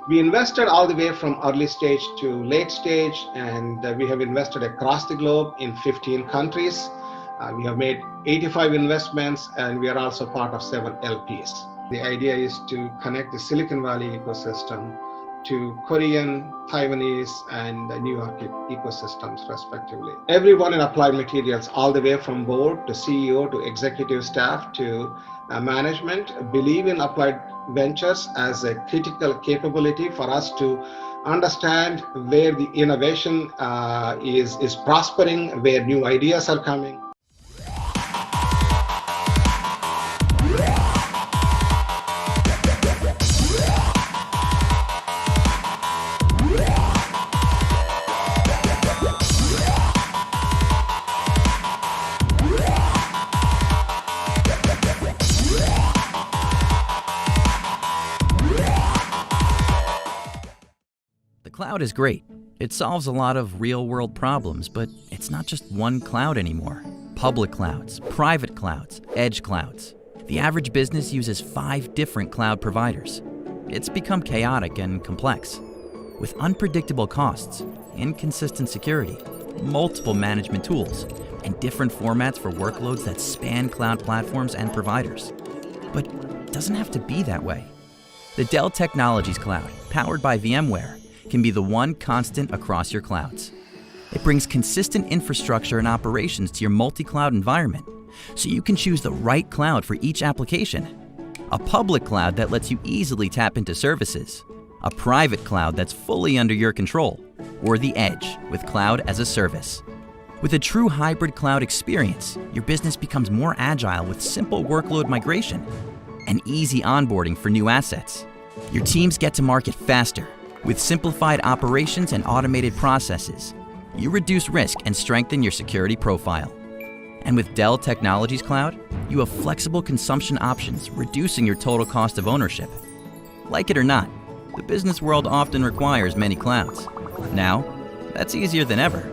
We invested all the way from early stage to late stage, and we have invested across the globe in 15 countries. We have made 85 investments, and we are also part of 7 LPs. The idea is to connect the Silicon Valley ecosystem to Korean, Taiwanese, and New York ecosystems, respectively. Everyone in Applied Materials, all the way from board to CEO to executive staff to management, believe in Applied Ventures as a critical capability for us to understand where the innovation is prospering, where new ideas are coming. The cloud is great. It solves a lot of real-world problems, but it's not just one cloud anymore. Public clouds, private clouds, edge clouds. The average business uses 5 different cloud providers. It's become chaotic and complex, with unpredictable costs, inconsistent security, multiple management tools, and different formats for workloads that span cloud platforms and providers. But it doesn't have to be that way. The Dell Technologies Cloud, powered by VMware, can be the one constant across your clouds. It brings consistent infrastructure and operations to your multi-cloud environment, so you can choose the right cloud for each application. A public cloud that lets you easily tap into services, a private cloud that's fully under your control, or the edge with cloud as a service. With a true hybrid cloud experience, your business becomes more agile with simple workload migration and easy onboarding for new assets. Your teams get to market faster. With simplified operations and automated processes, you reduce risk and strengthen your security profile. And with Dell Technologies Cloud, you have flexible consumption options, reducing your total cost of ownership. Like it or not, the business world often requires many clouds. Now, that's easier than ever,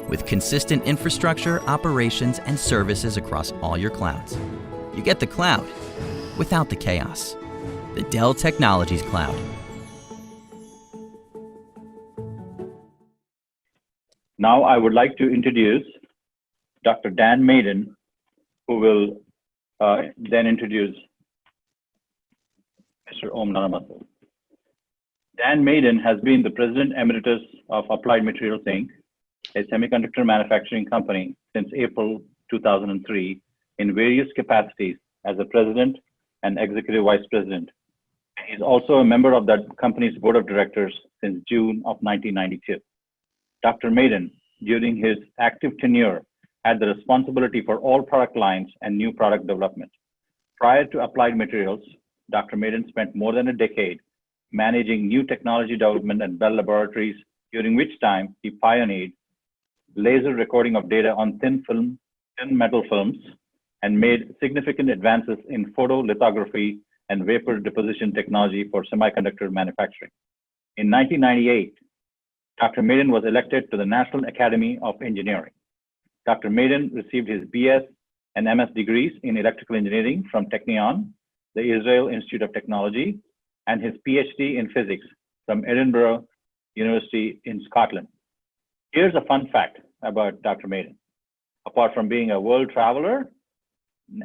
with consistent infrastructure, operations, and services across all your clouds. You get the cloud without the chaos. The Dell Technologies Cloud. Now I would like to introduce Dr. Dan Maiden, who will then introduce Mr. Om Nalamasu. Dan Maiden has been the President Emeritus of Applied Materials, Inc., a semiconductor manufacturing company since April 2003 in various capacities as a President and Executive Vice President. He is also a member of that company's Board of Directors since June of 1992. Dr. Maiden, during his active tenure, had the responsibility for all product lines and new product development. Prior to Applied Materials, Dr. Maiden spent more than a decade managing new technology development at Bell Laboratories, during which time he pioneered laser recording of data on thin metal films, and made significant advances in photolithography and vapor deposition technology for semiconductor manufacturing. In 1998, Dr. Maiden was elected to the National Academy of Engineering. Dr. Maiden received his BS and MS degrees in electrical engineering from TiEcon, the Israel Institute of Technology, and his PhD in physics from Edinburgh University in Scotland. Here's a fun fact about Dr. Maiden. Apart from being a world traveler,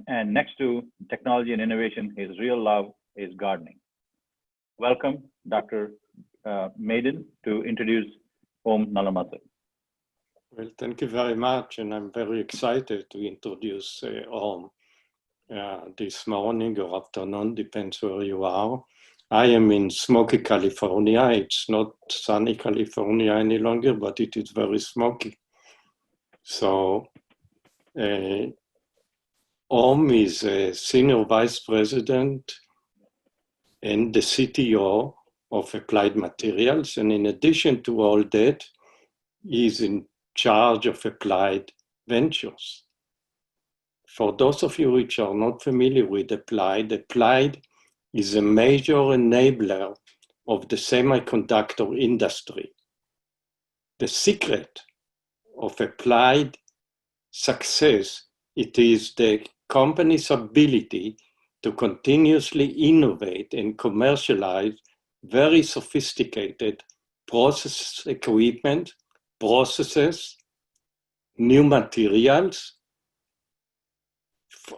and next to technology and innovation, his real love is gardening. Welcome, Dr. Maiden, to introduce Om Nalamasu. Well, thank you very much, and I'm very excited to introduce Om this morning or afternoon, depends where you are. I am in smoky California. It's not sunny California any longer, but it is very smoky. So Om is a Senior Vice President and the CTO of Applied Materials. And in addition to all that, he is in charge of Applied Ventures. For those of you which are not familiar with Applied is a major enabler of the semiconductor industry. The secret of Applied success, it is the company's ability to continuously innovate and commercialize very sophisticated process equipment, processes, new materials,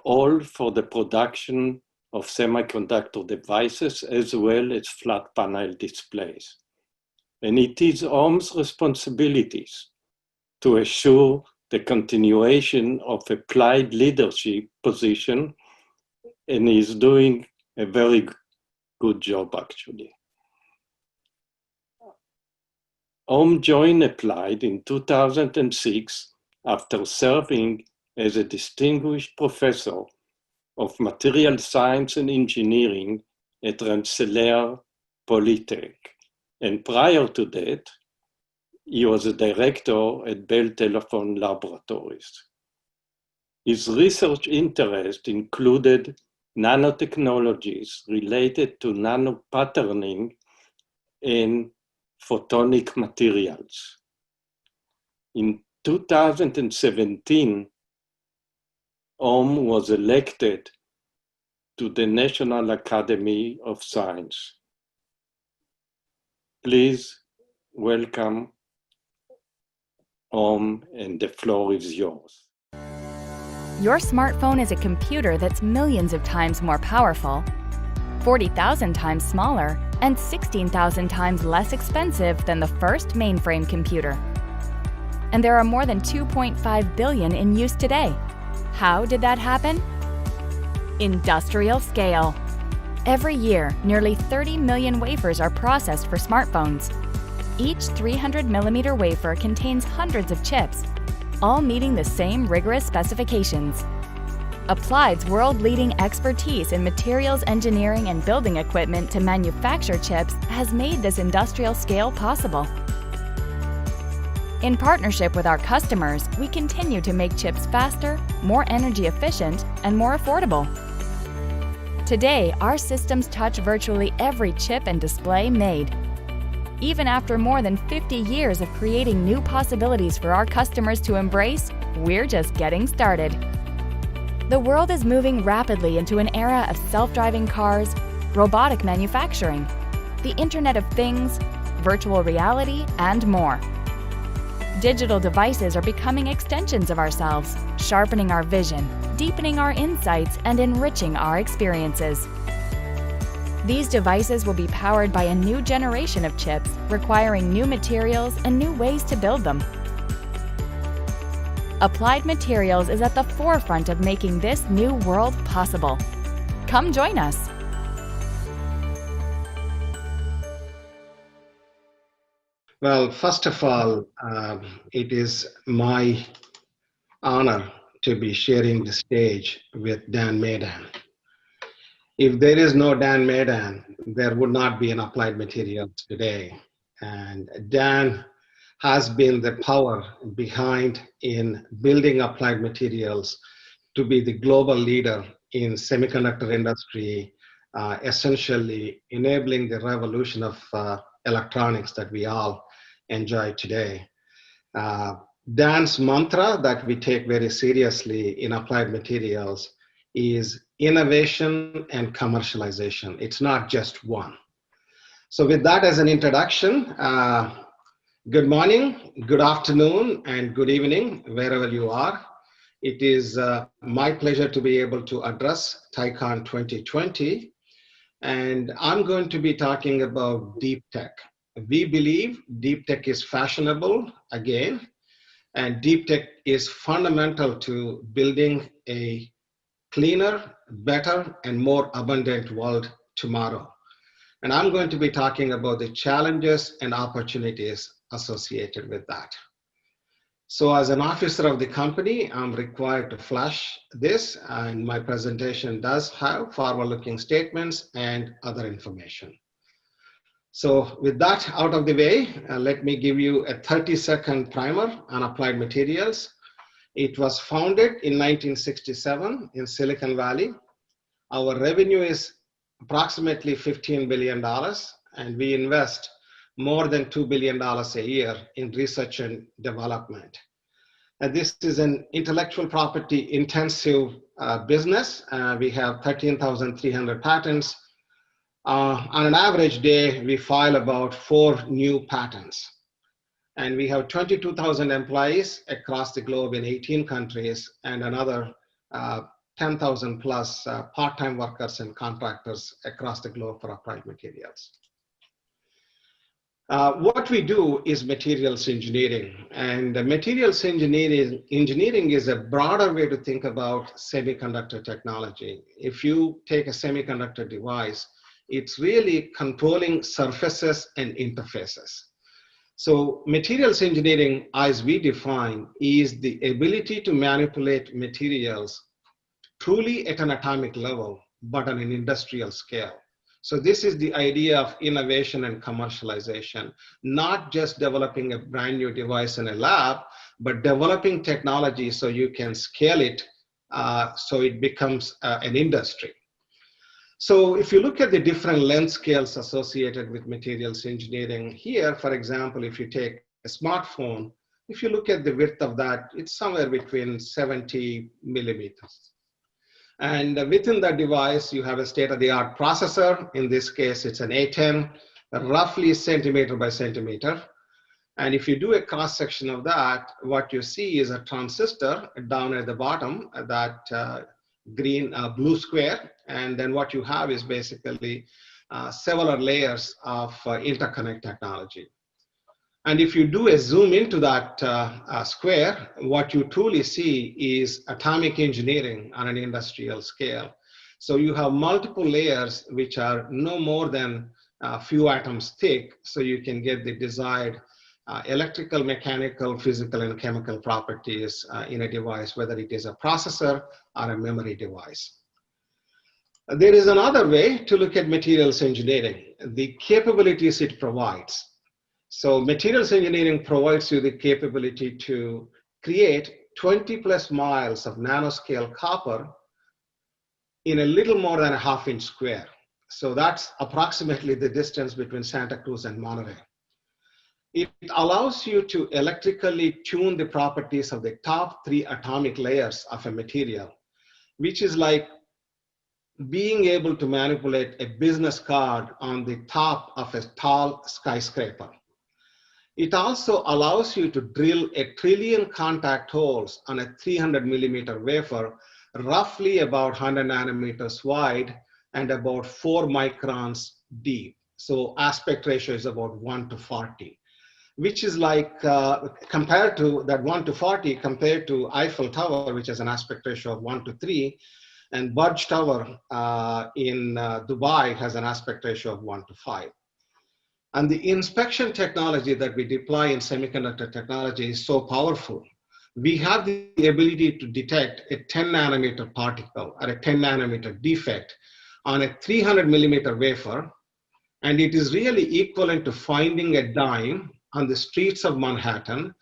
all for the production of semiconductor devices as well as flat panel displays. And it is Om's responsibilities to assure the continuation of applied leadership position, and is doing a very good job actually. Om joined Applied in 2006 after serving as a distinguished professor of material science and engineering at Rensselaer Polytech. And prior to that, he was a director at Bell Telephone Laboratories. His research interest included nanotechnologies related to nanopatterning and photonic materials. In 2017, Om was elected to the National Academy of Science. Please welcome Om, and the floor is yours. Your smartphone is a computer that's millions of times more powerful, 40,000 times smaller, and 16,000 times less expensive than the first mainframe computer. And there are more than 2.5 billion in use today. How did that happen? Industrial scale. Every year, nearly 30 million wafers are processed for smartphones. Each 300mm wafer contains hundreds of chips, all meeting the same rigorous specifications. Applied's world-leading expertise in materials engineering and building equipment to manufacture chips has made this industrial scale possible. In partnership with our customers, we continue to make chips faster, more energy efficient, and more affordable. Today, our systems touch virtually every chip and display made. Even after more than 50 years of creating new possibilities for our customers to embrace, we're just getting started. The world is moving rapidly into an era of self-driving cars, robotic manufacturing, the Internet of Things, virtual reality, and more. Digital devices are becoming extensions of ourselves, sharpening our vision, deepening our insights, and enriching our experiences. These devices will be powered by a new generation of chips, requiring new materials and new ways to build them. Applied Materials is at the forefront of making this new world possible. Come join us. Well, first of all, it is my honor to be sharing the stage with Dan Maydan. If there is no Dan Maydan, there would not be an Applied Materials today. And Dan has been the power behind in building Applied Materials to be the global leader in semiconductor industry, essentially enabling the revolution of electronics that we all enjoy today. Dan's mantra that we take very seriously in Applied Materials is innovation and commercialization. It's not just one. So with that as an introduction, good morning, good afternoon, and good evening, wherever you are. It is my pleasure to be able to address TiEcon 2020. And I'm going to be talking about deep tech. We believe deep tech is fashionable again, and deep tech is fundamental to building a cleaner, better, and more abundant world tomorrow. And I'm going to be talking about the challenges and opportunities associated with that. So as an officer of the company, I'm required to flash this, and my presentation does have forward-looking statements and other information. So with that out of the way, let me give you a 30-second primer on Applied Materials. It was founded in 1967 in Silicon Valley. Our revenue is approximately $15 billion, and we invest more than $2 billion a year in research and development. And this is an intellectual property intensive business. We have 13,300 patents, On an average day, we file about 4 new patents. And we have 22,000 employees across the globe in 18 countries and another 10,000 plus part-time workers and contractors across the globe for applied materials. What we do is materials engineering, and materials engineering is a broader way to think about semiconductor technology. If you take a semiconductor device, it's really controlling surfaces and interfaces. So materials engineering, as we define, is the ability to manipulate materials truly at an atomic level, but on an industrial scale. So this is the idea of innovation and commercialization, not just developing a brand new device in a lab, but developing technology so you can scale it so it becomes an industry. So if you look at the different length scales associated with materials engineering here, for example, if you take a smartphone, if you look at the width of that, it's somewhere between 70 millimeters. And within that device, you have a state-of-the-art processor. In this case, it's an A10, roughly centimeter by centimeter. And if you do a cross-section of that, what you see is a transistor down at the bottom, that blue square. And then what you have is basically several layers of interconnect technology. And if you do a zoom into that square, what you truly see is atomic engineering on an industrial scale. So you have multiple layers which are no more than a few atoms thick, so you can get the desired electrical, mechanical, physical, and chemical properties in a device, whether it is a processor or a memory device. There is another way to look at materials engineering, the capabilities it provides. So materials engineering provides you the capability to create 20 plus miles of nanoscale copper in a little more than a half-inch square. So that's approximately the distance between Santa Cruz and Monterey. It allows you to electrically tune the properties of the top 3 atomic layers of a material, which is like being able to manipulate a business card on the top of a tall skyscraper. It also allows you to drill 1 trillion contact holes on a 300 millimeter wafer, roughly about 100 nanometers wide and about 4 microns deep. So aspect ratio is about 1 to 40, which is like compared to that 1 to 40 compared to Eiffel Tower, which has an aspect ratio of 1 to 3, and Burj Tower in Dubai has an aspect ratio of 1 to 5. And the inspection technology that we deploy in semiconductor technology is so powerful. We have the ability to detect a 10 nanometer particle or a 10 nanometer defect on a 300 millimeter wafer, and it is really equivalent to finding a dime on the streets of Manhattan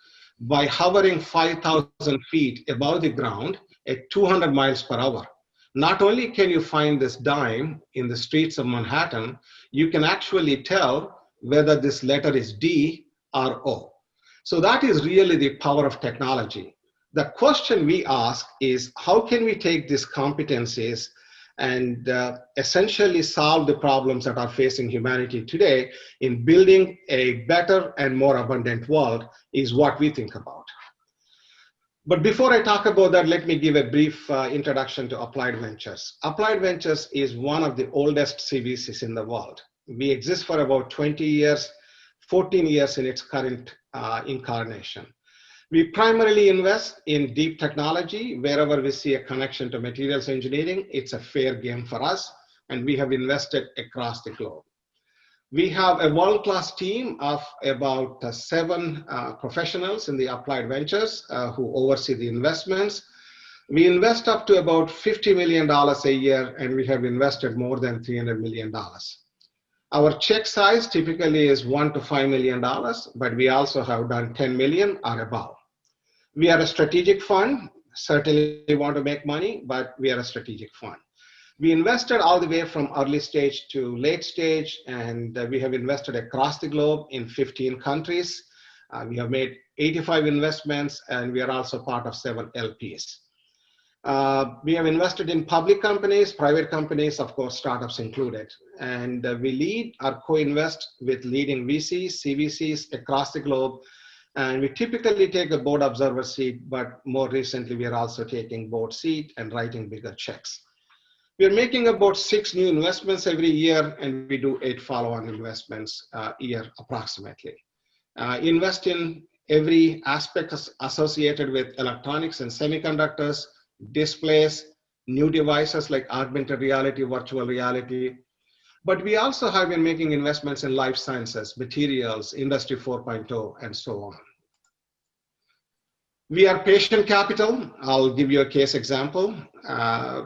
by hovering 5,000 feet above the ground at 200 miles per hour. Not only can you find this dime in the streets of Manhattan, you can actually tell whether this letter is D or O. So that is really the power of technology. The question we ask is, how can we take these competencies and essentially solve the problems that are facing humanity today in building a better and more abundant world is what we think about. But before I talk about that, let me give a brief introduction to Applied Ventures. Applied Ventures is one of the oldest CVCs in the world. We exist for about 20 years, 14 years in its current incarnation. We primarily invest in deep technology. Wherever we see a connection to materials engineering, it's a fair game for us, and we have invested across the globe. We have a world-class team of about 7 professionals in the Applied Ventures who oversee the investments. We invest up to about $50 million a year, and we have invested more than $300 million. Our check size typically is $1 to $5 million, but we also have done 10 million or above. We are a strategic fund, certainly want to make money, but we are a strategic fund. We invested all the way from early stage to late stage, and we have invested across the globe in 15 countries. We have made 85 investments, and we are also part of 7 LPs. We have invested in public companies, private companies, of course, startups included. And we lead or co-invest with leading VCs, CVCs across the globe. And we typically take a board observer seat, but more recently, we are also taking board seat and writing bigger checks. We are making about 6 new investments every year, and we do 8 follow-on investments a year approximately. Invest in every aspect associated with electronics and semiconductors, displays, new devices like augmented reality, virtual reality. But we also have been making investments in life sciences, materials, Industry 4.0, and so on. We are patient capital. I'll give you a case example.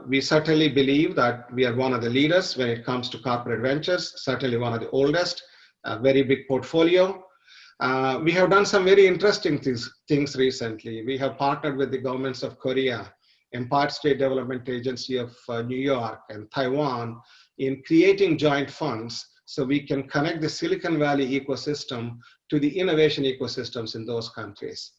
We certainly believe that we are one of the leaders when it comes to corporate ventures, certainly one of the oldest, a very big portfolio. We have done some very interesting things recently. We have partnered with the governments of Korea, Empire State Development Agency of New York, and Taiwan in creating joint funds so we can connect the Silicon Valley ecosystem to the innovation ecosystems in those countries.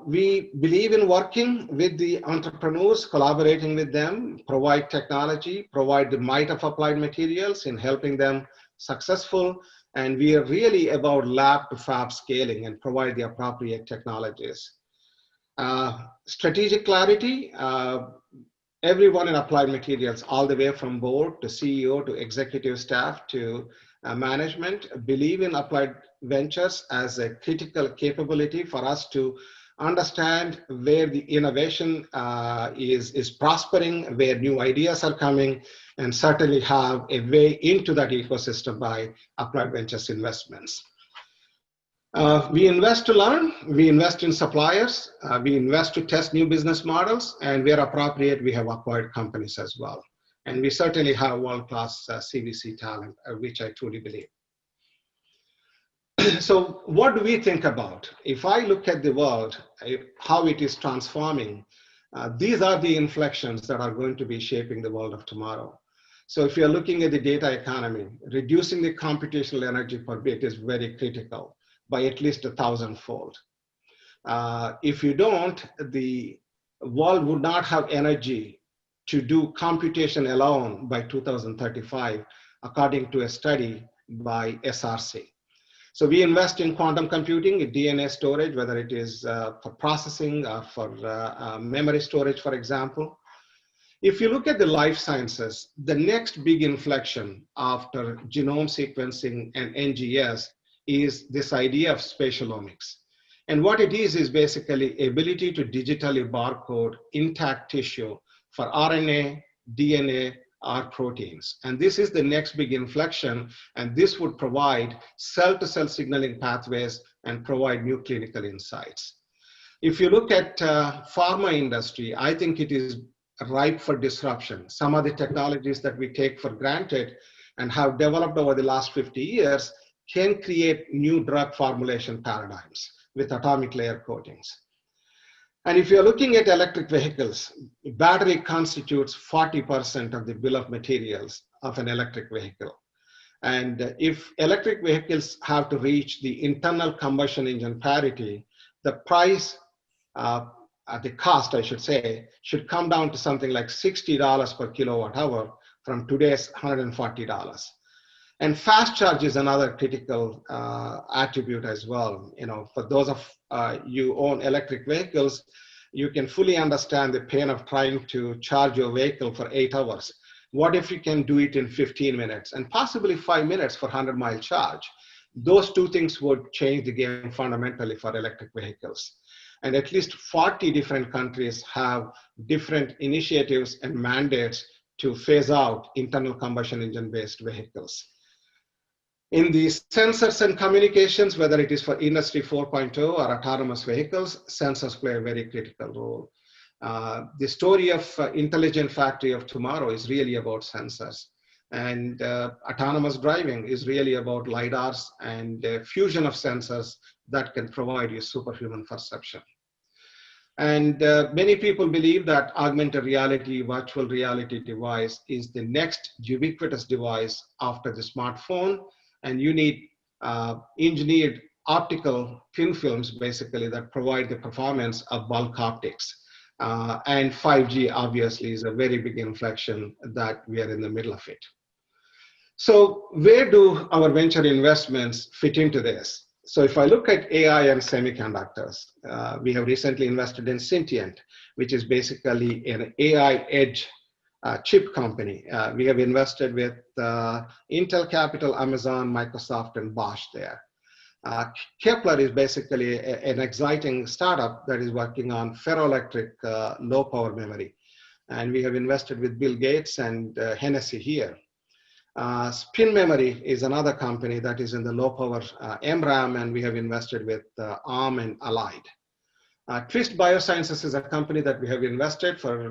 We believe in working with the entrepreneurs, collaborating with them, provide technology, provide the might of applied materials in helping them successful. And we are really about lab to fab scaling and provide the appropriate technologies. Strategic clarity, everyone in applied materials, all the way from board to CEO to executive staff to management, believe in applied ventures as a critical capability for us to understand where the innovation is prospering, where new ideas are coming, and certainly have a way into that ecosystem by applied ventures investments. We invest to learn, we invest in suppliers, we invest to test new business models, and where appropriate, we have acquired companies as well. And we certainly have world-class CVC talent, which I truly believe. So what do we think about? If I look at the world, how it is transforming, these are the inflections that are going to be shaping the world of tomorrow. So if you're looking at the data economy, reducing the computational energy per bit is very critical by at least 1,000-fold. If you don't, the world would not have energy to do computation alone by 2035, according to a study by SRC. So we invest in quantum computing, DNA storage, whether it is for processing or for memory storage, for example. If you look at the life sciences, the next big inflection after genome sequencing and NGS is this idea of spatialomics. And what it is basically ability to digitally barcode intact tissue for RNA, DNA, or proteins. And this is the next big inflection, and this would provide cell-to-cell signaling pathways and provide new clinical insights. If you look at pharma industry, I think it is ripe for disruption. Some of the technologies that we take for granted and have developed over the last 50 years can create new drug formulation paradigms with atomic layer coatings. And if you're looking at electric vehicles, battery constitutes 40% of the bill of materials of an electric vehicle. And if electric vehicles have to reach the internal combustion engine parity, the price, the cost, I should say, should come down to something like $60 per kilowatt hour from today's $140. And fast charge is another critical attribute as well. You know, for those of you own electric vehicles, you can fully understand the pain of trying to charge your vehicle for 8 hours. What if you can do it in 15 minutes and possibly 5 minutes for 100-mile charge? Those two things would change the game fundamentally for electric vehicles. And at least 40 different countries have different initiatives and mandates to phase out internal combustion engine-based vehicles. In the sensors and communications, whether it is for Industry 4.0 or autonomous vehicles, sensors play a very critical role. The story of intelligent factory of tomorrow is really about sensors. And autonomous driving is really about LiDARs and fusion of sensors that can provide you superhuman perception. And many people believe that augmented reality, virtual reality device is the next ubiquitous device after the smartphone. And you need engineered optical thin films, basically, that provide the performance of bulk optics. And 5G obviously is a very big inflection that we are in the middle of it. So where do our venture investments fit into this? So if I look at AI and semiconductors, we have recently invested in Sentient, which is basically an AI edge chip company. We have invested with Intel Capital, Amazon, Microsoft, and Bosch there. Kepler is basically an exciting startup that is working on ferroelectric low power memory. And we have invested with Bill Gates and Hennessy here. Spin Memory is another company that is in the low power MRAM, and we have invested with ARM and Allied. Twist Biosciences is a company that we have invested for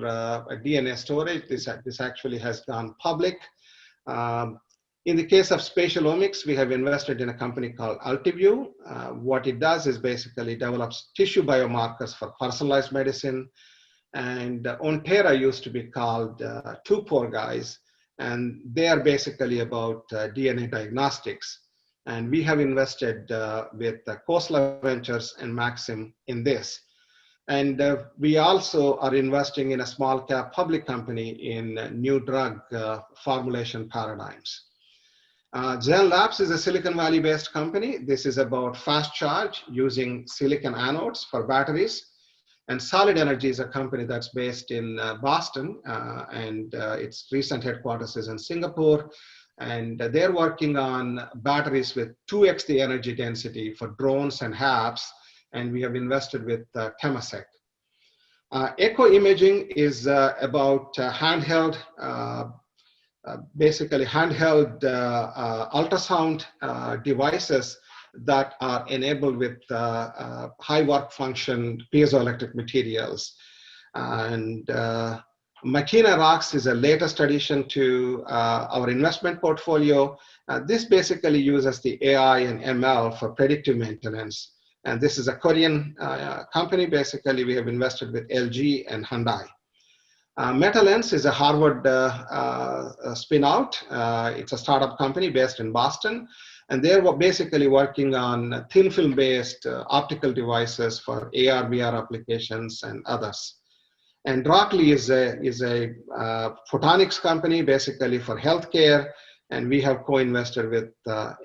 DNA storage. This actually has gone public. In the case of spatial omics, we have invested in a company called Altiview. What it does is basically develops tissue biomarkers for personalized medicine. And Ontera used to be called Two Poor Guys, and they are basically about DNA diagnostics. And we have invested with Khosla Ventures and Maxim in this. And we also are investing in a small cap public company in new drug formulation paradigms. Zen Labs is a Silicon Valley based company. This is about fast charge using silicon anodes for batteries. And Solid Energy is a company that's based in Boston, and its recent headquarters is in Singapore. And they're working on batteries with 2x the energy density for drones and HAPS. And we have invested with Temasek. Echo Imaging is about handheld, basically handheld ultrasound devices that are enabled with high work function piezoelectric materials. And Makina Rocks is a latest addition to our investment portfolio. This basically uses the AI and ML for predictive maintenance. And this is a Korean company. Basically, we have invested with LG and Hyundai. Metalens is a Harvard spin-out. It's a startup company based in Boston. And they're basically working on thin film-based optical devices for AR, VR applications and others. And Rockley is a photonics company basically for healthcare. And we have co-invested with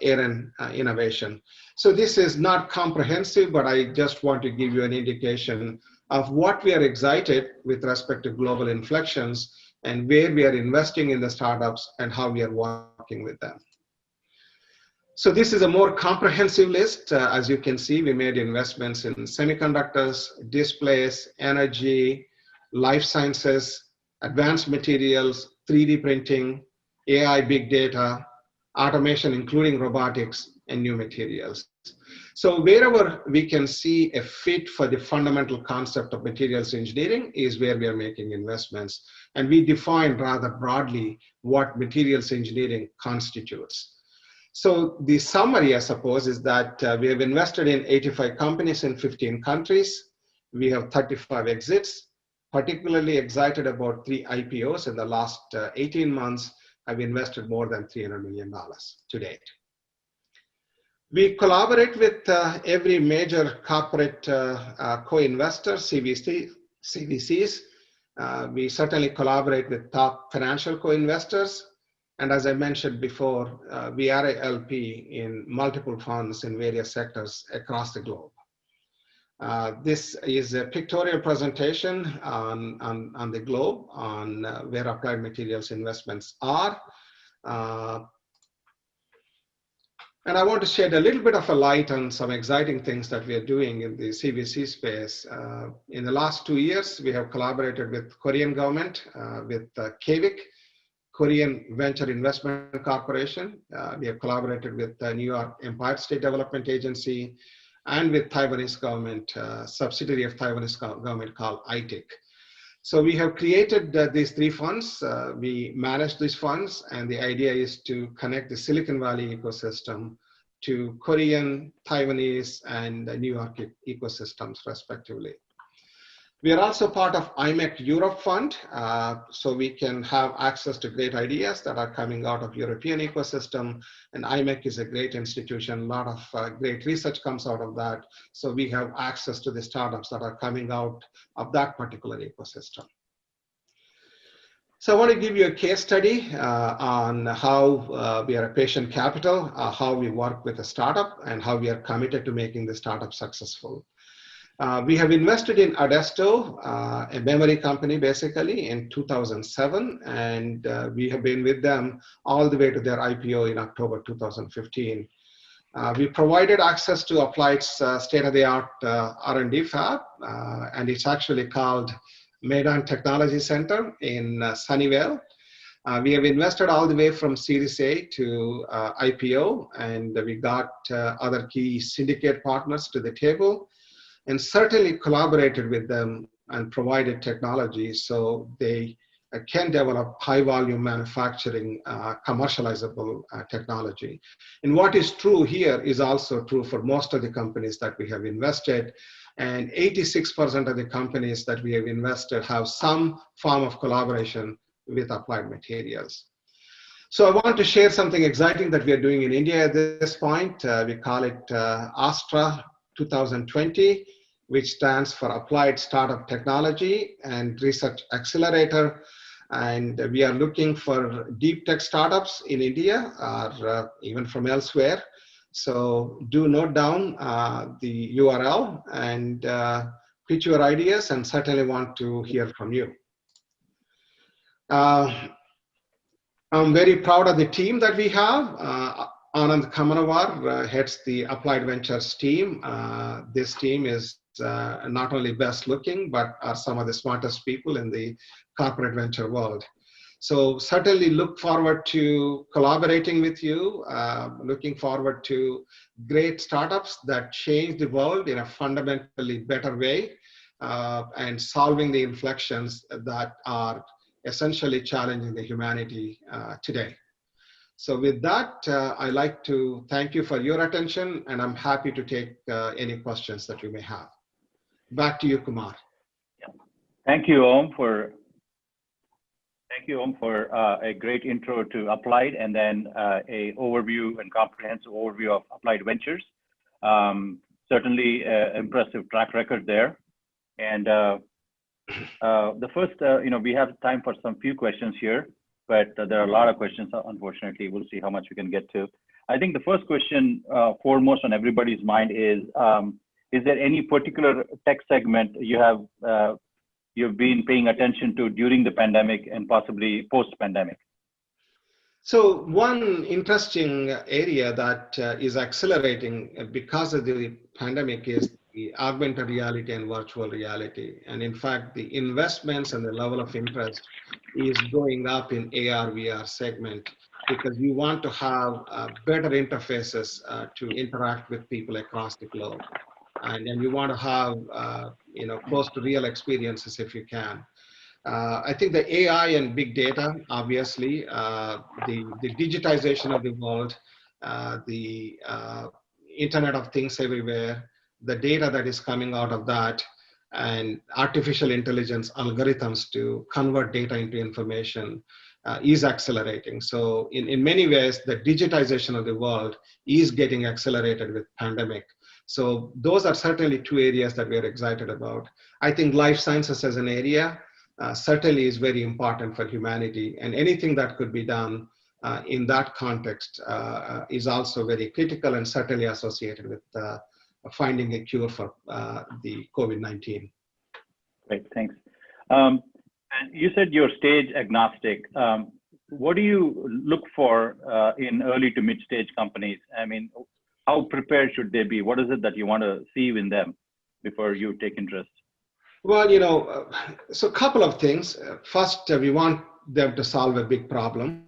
Aaron Innovation. So this is not comprehensive, but I just want to give you an indication of what we are excited with respect to global inflections and where we are investing in the startups and how we are working with them. So this is a more comprehensive list. As you can see, we made investments in semiconductors, displays, energy, life sciences, advanced materials, 3D printing, AI, big data, automation, including robotics, and new materials. So wherever we can see a fit for the fundamental concept of materials engineering is where we are making investments. And we define rather broadly what materials engineering constitutes. So the summary, I suppose, is that we have invested in 85 companies in 15 countries. We have 35 exits, particularly excited about 3 IPOs in the last 18 months. I've invested more than $300 million to date. We collaborate with every major corporate co-investor, CVCs. We certainly collaborate with top financial co-investors. And as I mentioned before, we are a LP in multiple funds in various sectors across the globe. This is a pictorial presentation on the globe on where Applied Materials investments are. And I want to shed a little bit of a light on some exciting things that we are doing in the CVC space. In the last 2 years, we have collaborated with Korean government, with KVIC, Korean Venture Investment Corporation. We have collaborated with the New York Empire State Development Agency and with Taiwanese government, subsidiary of Taiwanese government called ITIC. So we have created these 3 funds. We manage these funds, and the idea is to connect the Silicon Valley ecosystem to Korean, Taiwanese, and New York ecosystems, respectively. We are also part of IMEC Europe Fund, so we can have access to great ideas that are coming out of European ecosystem. And IMEC is a great institution. A lot of great research comes out of that. So we have access to the startups that are coming out of that particular ecosystem. So I want to give you a case study on how we are a patient capital, how we work with a startup, and how we are committed to making the startup successful. We have invested in Adesto, a memory company basically, in 2007, and we have been with them all the way to their IPO in October 2015. We provided access to Applied's state-of-the-art R&D fab, and it's actually called Meydan Technology Center in Sunnyvale. We have invested all the way from Series A to IPO, and we got other key syndicate partners to the table, and certainly collaborated with them and provided technology so they can develop high volume manufacturing, commercializable technology. And what is true here is also true for most of the companies that we have invested. And 86% of the companies that we have invested have some form of collaboration with Applied Materials. So I want to share something exciting that we are doing in India at this point. We call it Astra 2020, which stands for Applied Startup Technology and Research Accelerator. And we are looking for deep tech startups in India or even from elsewhere. So do note down the URL and pitch your ideas, and certainly want to hear from you. I'm very proud of the team that we have. Anand Kamaravar heads the Applied Ventures team. This team is not only best looking, but are some of the smartest people in the corporate venture world. So certainly look forward to collaborating with you, looking forward to great startups that change the world in a fundamentally better way, and solving the inflections that are essentially challenging the humanity today. So with that, I'd like to thank you for your attention, and I'm happy to take any questions that you may have. Back to you, Kumar. Thank you, Om, for a great intro to Applied, and then a overview and comprehensive overview of Applied Ventures. Certainly impressive track record there. And the first, we have time for some few questions here, but there are a lot of questions, unfortunately. We'll see how much we can get to. I think the first question foremost on everybody's mind is there any particular tech segment you've been paying attention to during the pandemic and possibly post-pandemic? So one interesting area that is accelerating because of the pandemic is the augmented reality and virtual reality. And in fact, the investments and the level of interest is going up in AR, VR segment, because you want to have better interfaces to interact with people across the globe. And then you want to have, close to real experiences if you can. I think the AI and big data, obviously, the digitization of the world, the Internet of Things everywhere, the data that is coming out of that, and artificial intelligence algorithms to convert data into information is accelerating. So in many ways, the digitization of the world is getting accelerated with pandemic. So those are certainly two areas that we are excited about. I think life sciences as an area certainly is very important for humanity, and anything that could be done in that context is also very critical and certainly associated with finding a cure for the COVID-19. Great, thanks. And you said you're stage agnostic. What do you look for in early to mid-stage companies? I mean, how prepared should they be? What is it that you want to see in them before you take interest? Well, so a couple of things. First, we want them to solve a big problem.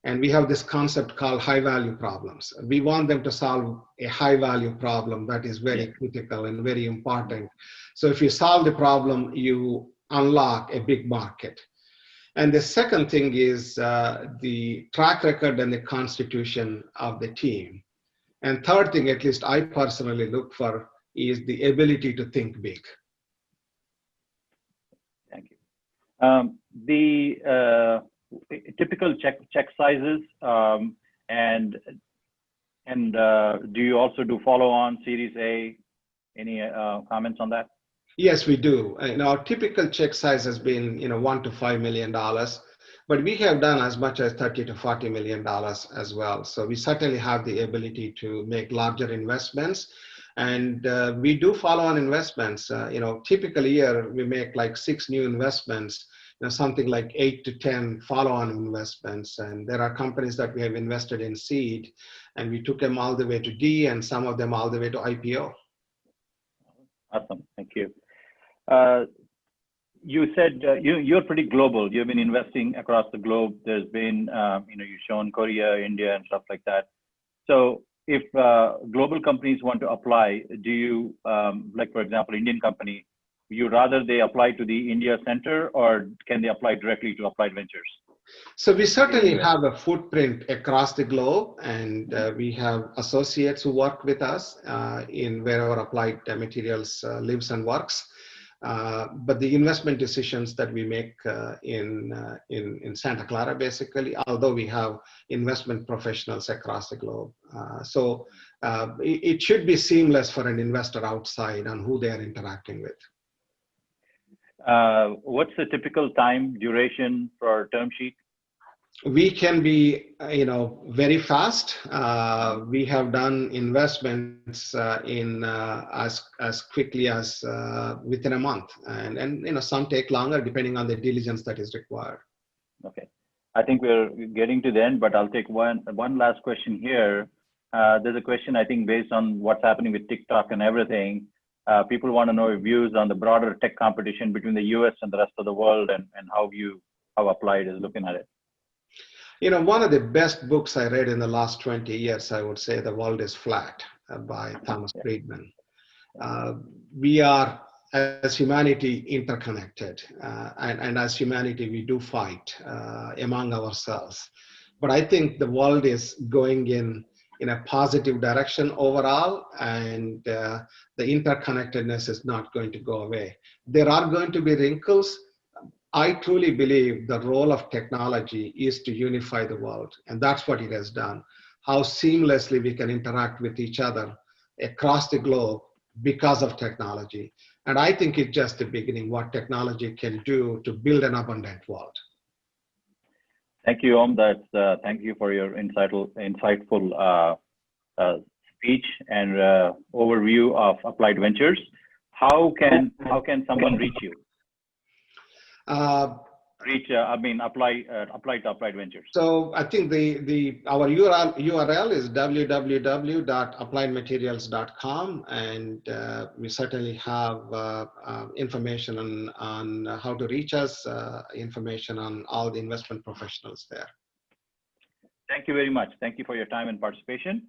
And we have this concept called high value problems. We want them to solve a high value problem that is very critical and very important. So if you solve the problem, you unlock a big market. And the second thing is the track record and the constitution of the team. And third thing, at least I personally look for, is the ability to think big. The typical check sizes, and do you also do follow-on Series A? Any comments on that? Yes, we do. And our typical check size has been, $1 to $5 million, but we have done as much as $30 to $40 million as well. So we certainly have the ability to make larger investments, and we do follow-on investments. Typically year we make like 6 new investments. Something like 8 to 10 follow-on investments, and there are companies that we have invested in seed, and we took them all the way to D, and some of them all the way to IPO. Awesome, thank you. You said you're pretty global. You've been investing across the globe. There's been, you've shown Korea, India, and stuff like that. So if global companies want to apply, do you, like for example, Indian company, you rather they apply to the India Center, or can they apply directly to Applied Ventures? So we certainly have a footprint across the globe, and we have associates who work with us in wherever Applied Materials lives and works. But the investment decisions that we make in Santa Clara, basically, although we have investment professionals across the globe. So it should be seamless for an investor outside on who they are interacting with. What's the typical time duration for a term sheet? We can be, very fast. We have done investments in as quickly as within a month, and some take longer depending on the diligence that is required. Okay, I think we're getting to the end, but I'll take one last question here. There's a question, I think, based on what's happening with TikTok and everything. People want to know your views on the broader tech competition between the US and the rest of the world, and how Applied is looking at it. One of the best books I read in the last 20 years, I would say, The World is Flat by Thomas Friedman. We are, as humanity, interconnected. And as humanity, we do fight among ourselves. But I think the world is going in a positive direction overall, and the interconnectedness is not going to go away. There are going to be wrinkles. I truly believe the role of technology is to unify the world, and that's what it has done. How seamlessly we can interact with each other across the globe because of technology. And I think it's just the beginning, what technology can do to build an abundant world. Thank you, Om. Thank you for your insightful speech and overview of Applied Ventures. How can someone reach you? Apply to Applied Ventures. So I think our URL is www.appliedmaterials.com, and we certainly have information on how to reach us, information on all the investment professionals there. Thank you very much. Thank you for your time and participation.